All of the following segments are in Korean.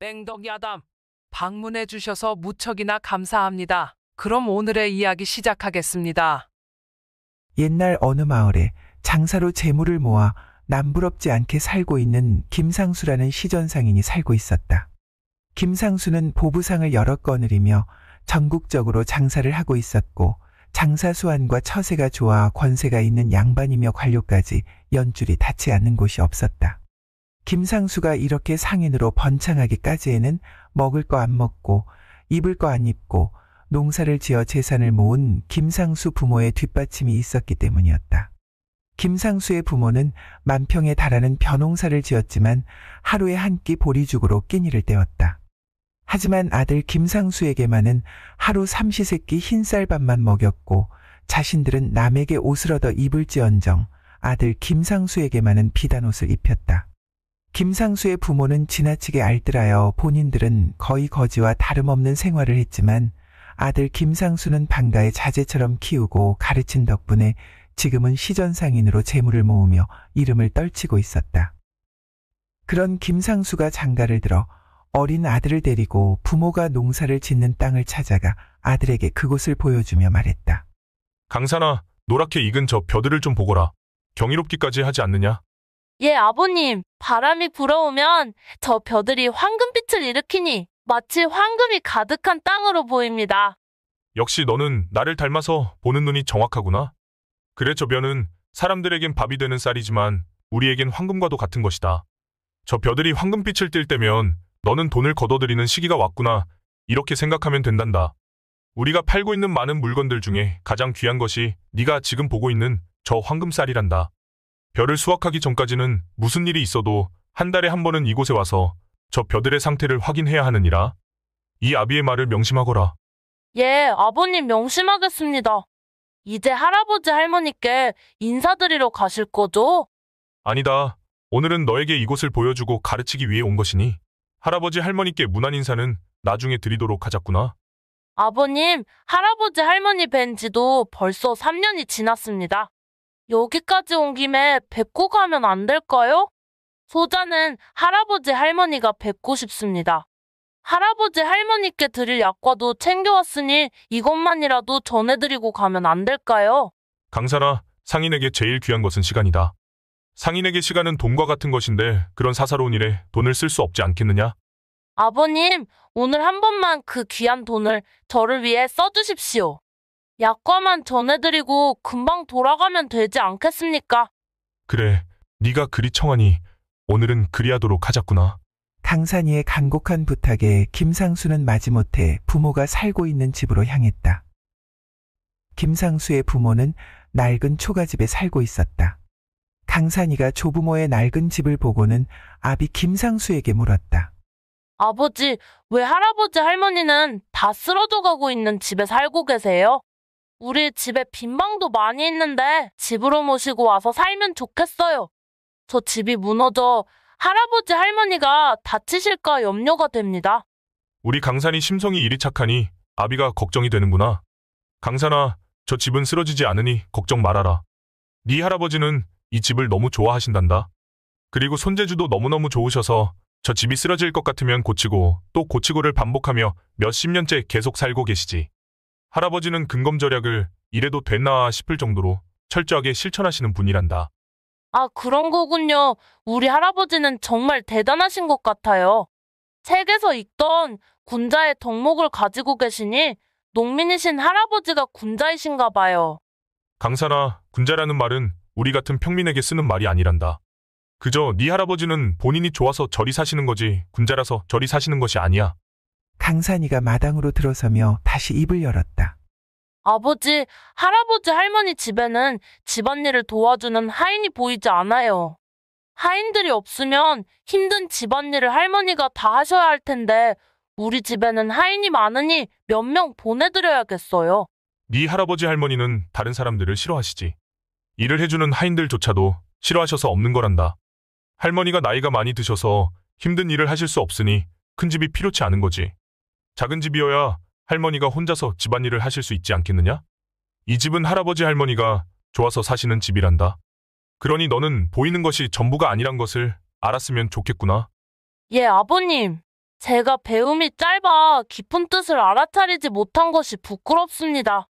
뺑덕야담. 방문해 주셔서 무척이나 감사합니다. 그럼 오늘의 이야기 시작하겠습니다. 옛날 어느 마을에 장사로 재물을 모아 남부럽지 않게 살고 있는 김상수라는 시전상인이 살고 있었다. 김상수는 보부상을 여러 거느리며 전국적으로 장사를 하고 있었고 장사 수완과 처세가 좋아 권세가 있는 양반이며 관료까지 연줄이 닿지 않는 곳이 없었다. 김상수가 이렇게 상인으로 번창하기까지에는 먹을 거 안 먹고 입을 거 안 입고 농사를 지어 재산을 모은 김상수 부모의 뒷받침이 있었기 때문이었다. 김상수의 부모는 만평에 달하는 벼농사를 지었지만 하루에 한 끼 보리죽으로 끼니를 때웠다. 하지만 아들 김상수에게만은 하루 삼시세끼 흰쌀밥만 먹였고 자신들은 남에게 옷을 얻어 입을지언정 아들 김상수에게만은 비단 옷을 입혔다. 김상수의 부모는 지나치게 알뜰하여 본인들은 거의 거지와 다름없는 생활을 했지만 아들 김상수는 방가의 자제처럼 키우고 가르친 덕분에 지금은 시전상인으로 재물을 모으며 이름을 떨치고 있었다. 그런 김상수가 장가를 들어 어린 아들을 데리고 부모가 농사를 짓는 땅을 찾아가 아들에게 그곳을 보여주며 말했다. 강산아, 노랗게 익은 저 벼들을 좀 보거라. 경이롭기까지 하지 않느냐? 예, 아버님. 바람이 불어오면 저 벼들이 황금빛을 일으키니 마치 황금이 가득한 땅으로 보입니다. 역시 너는 나를 닮아서 보는 눈이 정확하구나. 그래, 저 벼는 사람들에겐 밥이 되는 쌀이지만 우리에겐 황금과도 같은 것이다. 저 벼들이 황금빛을 띌 때면 너는 돈을 거둬들이는 시기가 왔구나. 이렇게 생각하면 된단다. 우리가 팔고 있는 많은 물건들 중에 가장 귀한 것이 네가 지금 보고 있는 저 황금쌀이란다. 벼를 수확하기 전까지는 무슨 일이 있어도 한 달에 한 번은 이곳에 와서 저 벼들의 상태를 확인해야 하느니라. 이 아비의 말을 명심하거라. 예, 아버님 명심하겠습니다. 이제 할아버지 할머니께 인사드리러 가실 거죠? 아니다. 오늘은 너에게 이곳을 보여주고 가르치기 위해 온 것이니 할아버지 할머니께 문안 인사는 나중에 드리도록 하자꾸나. 아버님, 할아버지 할머니 뵌 지도 벌써 3년이 지났습니다. 여기까지 온 김에 뵙고 가면 안 될까요? 소자는 할아버지 할머니가 뵙고 싶습니다. 할아버지 할머니께 드릴 약과도 챙겨왔으니 이것만이라도 전해드리고 가면 안 될까요? 강산아, 상인에게 제일 귀한 것은 시간이다. 상인에게 시간은 돈과 같은 것인데 그런 사사로운 일에 돈을 쓸 수 없지 않겠느냐? 아버님, 오늘 한 번만 그 귀한 돈을 저를 위해 써주십시오. 약과만 전해드리고 금방 돌아가면 되지 않겠습니까? 그래, 네가 그리 청하니 오늘은 그리하도록 하자꾸나. 강산이의 간곡한 부탁에 김상수는 마지못해 부모가 살고 있는 집으로 향했다. 김상수의 부모는 낡은 초가집에 살고 있었다. 강산이가 조부모의 낡은 집을 보고는 아비 김상수에게 물었다. 아버지, 왜 할아버지 할머니는 다 쓰러져 가고 있는 집에 살고 계세요? 우리 집에 빈 방도 많이 있는데 집으로 모시고 와서 살면 좋겠어요. 저 집이 무너져 할아버지 할머니가 다치실까 염려가 됩니다. 우리 강산이 심성이 이리 착하니 아비가 걱정이 되는구나. 강산아, 저 집은 쓰러지지 않으니 걱정 말아라. 네 할아버지는 이 집을 너무 좋아하신단다. 그리고 손재주도 너무너무 좋으셔서 저 집이 쓰러질 것 같으면 고치고 또 고치고를 반복하며 몇십 년째 계속 살고 계시지. 할아버지는 근검절약을 이래도 됐나 싶을 정도로 철저하게 실천하시는 분이란다. 아, 그런 거군요. 우리 할아버지는 정말 대단하신 것 같아요. 책에서 읽던 군자의 덕목을 가지고 계시니 농민이신 할아버지가 군자이신가 봐요. 강산아, 군자라는 말은 우리 같은 평민에게 쓰는 말이 아니란다. 그저 네 할아버지는 본인이 좋아서 저리 사시는 거지 군자라서 저리 사시는 것이 아니야. 강산이가 마당으로 들어서며 다시 입을 열었다. 아버지, 할아버지 할머니 집에는 집안일을 도와주는 하인이 보이지 않아요. 하인들이 없으면 힘든 집안일을 할머니가 다 하셔야 할 텐데 우리 집에는 하인이 많으니 몇 명 보내드려야겠어요. 네 할아버지 할머니는 다른 사람들을 싫어하시지. 일을 해주는 하인들조차도 싫어하셔서 없는 거란다. 할머니가 나이가 많이 드셔서 힘든 일을 하실 수 없으니 큰 집이 필요치 않은 거지. 작은 집이어야 할머니가 혼자서 집안일을 하실 수 있지 않겠느냐? 이 집은 할아버지 할머니가 좋아서 사시는 집이란다. 그러니 너는 보이는 것이 전부가 아니란 것을 알았으면 좋겠구나. 예, 아버님. 제가 배움이 짧아 깊은 뜻을 알아차리지 못한 것이 부끄럽습니다.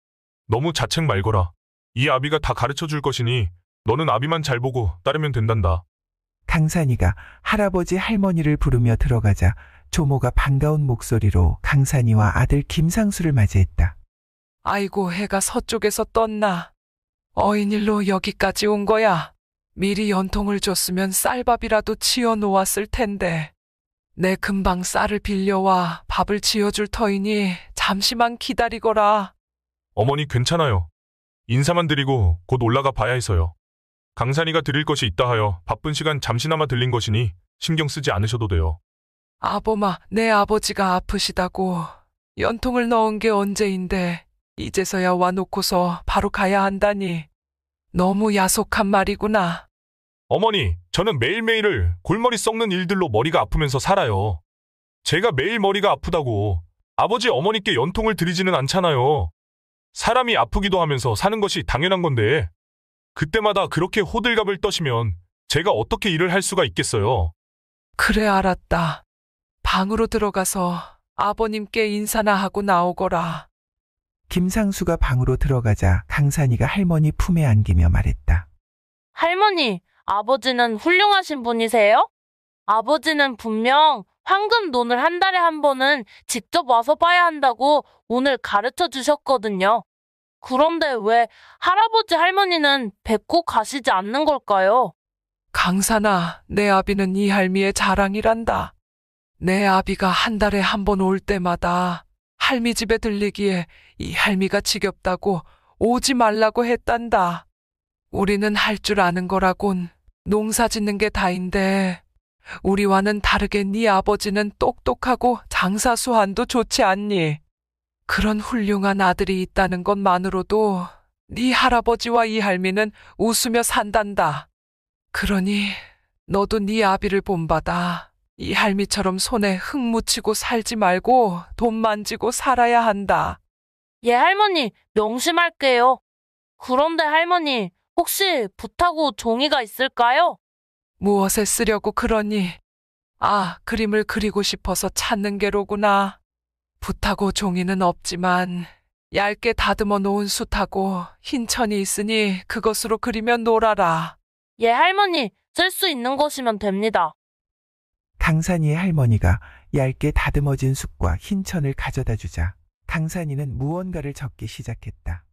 너무 자책 말거라. 이 아비가 다 가르쳐 줄 것이니 너는 아비만 잘 보고 따르면 된단다. 강산이가 할아버지 할머니를 부르며 들어가자 조모가 반가운 목소리로 강산이와 아들 김상수를 맞이했다. 아이고, 해가 서쪽에서 떴나. 어인일로 여기까지 온 거야. 미리 연통을 줬으면 쌀밥이라도 지어 놓았을 텐데. 내 금방 쌀을 빌려와 밥을 지어줄 터이니 잠시만 기다리거라. 어머니 괜찮아요. 인사만 드리고 곧 올라가 봐야 해서요. 강산이가 드릴 것이 있다 하여 바쁜 시간 잠시나마 들린 것이니 신경 쓰지 않으셔도 돼요. 아범아, 내 아버지가 아프시다고 연통을 넣은 게 언제인데 이제서야 와놓고서 바로 가야 한다니. 너무 야속한 말이구나. 어머니, 저는 매일매일을 골머리 썩는 일들로 머리가 아프면서 살아요. 제가 매일 머리가 아프다고 아버지 어머니께 연통을 드리지는 않잖아요. 사람이 아프기도 하면서 사는 것이 당연한 건데 그때마다 그렇게 호들갑을 떠시면 제가 어떻게 일을 할 수가 있겠어요. 그래, 알았다. 방으로 들어가서 아버님께 인사나 하고 나오거라. 김상수가 방으로 들어가자 강산이가 할머니 품에 안기며 말했다. 할머니, 아버지는 훌륭하신 분이세요? 아버지는 분명 황금 논을 한 달에 한 번은 직접 와서 봐야 한다고 오늘 가르쳐 주셨거든요. 그런데 왜 할아버지 할머니는 뵙고 가시지 않는 걸까요? 강산아, 내 아비는 이 할미의 자랑이란다. 내 아비가 한 달에 한 번 올 때마다 할미 집에 들리기에 이 할미가 지겹다고 오지 말라고 했단다. 우리는 할 줄 아는 거라곤 농사 짓는 게 다인데 우리와는 다르게 네 아버지는 똑똑하고 장사 수완도 좋지 않니? 그런 훌륭한 아들이 있다는 것만으로도 네 할아버지와 이 할미는 웃으며 산단다. 그러니 너도 네 아비를 본받아 이 할미처럼 손에 흙 묻히고 살지 말고 돈 만지고 살아야 한다. 예, 할머니, 명심할게요. 그런데 할머니, 혹시 붓하고 종이가 있을까요? 무엇에 쓰려고 그러니? 아, 그림을 그리고 싶어서 찾는 게로구나. 붓하고 종이는 없지만 얇게 다듬어 놓은 숯하고 흰 천이 있으니 그것으로 그리면 놀아라. 예, 할머니, 쓸 수 있는 것이면 됩니다. 강산이의 할머니가 얇게 다듬어진 숯과 흰 천을 가져다 주자 강산이는 무언가를 적기 시작했다.